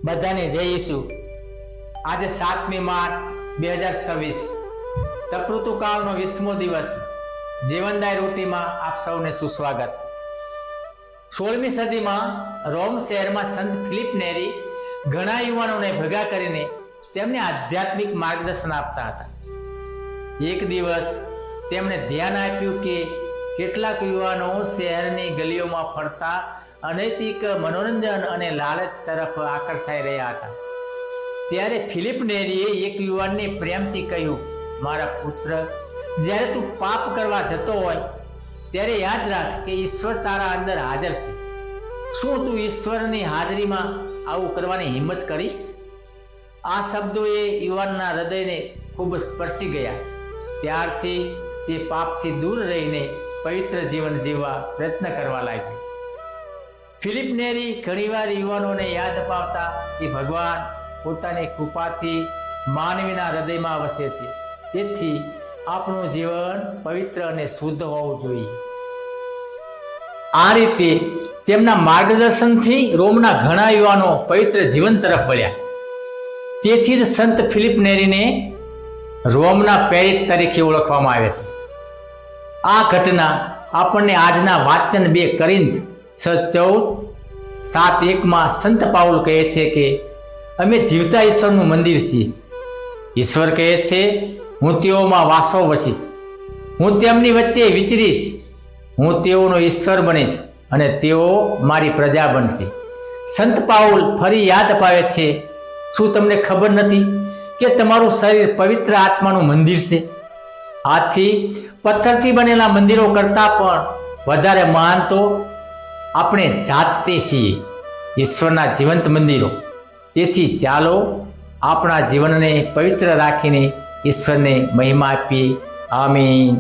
બધાને જય ઈસુ। આજે 7મી માર્ચ 2026 તપૃતુકાળનો 20મો દિવસ જીવનદાય રોટીમાં આપ સૌને સુસ્વાગત। 16મી સદીમાં રોમ શહેરમાં સંત ફિલિપ નેરી ઘણા યુવાનોને ભેગા કરીને તેમને આધ્યાત્મિક માર્ગદર્શન આપતા હતા। એક દિવસ તેમણે ધ્યાન આપ્યું કે કેટલાક યુવાનો શહેરની ગલીઓમાં ફરતા અનૈતિક મનોરંજન અને લાલચ તરફ આકર્ષાઈ રહ્યા હતા। ત્યારે ફિલિપ નેરીએ એક યુવાનને પ્રેમથી કહ્યું, મારા પુત્ર, જ્યારે તું પાપ કરવા જતો હોય ત્યારે યાદ રાખ કે ઈશ્વર તારા અંદર હાજર છે। શું તું ઈશ્વરની હાજરીમાં આવું કરવાની હિંમત કરીશ? આ શબ્દોએ યુવાનના હૃદયને ખૂબ સ્પર્શી ગયા। ત્યારથી તે પાપથી દૂર રહીને પવિત્ર જીવન જીવવા પ્રયત્ન કરવા લાગ્યો। ફિલિપ નેરી ઘણીવાર યુવાનોને યાદ અપાવતા કે ભગવાન પોતાની કૃપાથી માનવીના હૃદયમાં વસે છે, તેથી આપણું જીવન પવિત્ર અને શુદ્ધ હોવું જોઈએ। આ રીતે તેમના માર્ગદર્શનથી રોમના ઘણા યુવાનો પવિત્ર જીવન તરફ વળ્યા। તેથી જ સંત ફિલિપ નેરીને રોમના પ્રેરિત તરીકે ઓળખવામાં આવે છે। આ ઘટના આપણને આજના વાચન 2 કોરિન્થ 6:14-7:1 સંત પાઉલ કહે છે કે અમે જીવતા ઈશ્વરનું મંદિર છીએ। ઈશ્વર કહે છે, હું તેઓમાં વાસો વસીશ, હું તેમની વચ્ચે વિચરીશ, હું તેઓનો ઈશ્વર બનીશ અને તેઓ મારી પ્રજા બનશે। સંત પાઉલ ફરી યાદ અપાવે છે, શું તમને ખબર નથી કે તમારું શરીર પવિત્ર આત્માનું મંદિર છે? આથી પથ્થરથી બનેલા મંદિરો કરતાં પણ વધારે મહાન તો આપણે જાતે છીએ, ઈશ્વરના જીવંત મંદિરો। તેથી ચાલો આપણા જીવનને પવિત્ર રાખીને ઈશ્વરને મહિમા આપીએ। આમીન।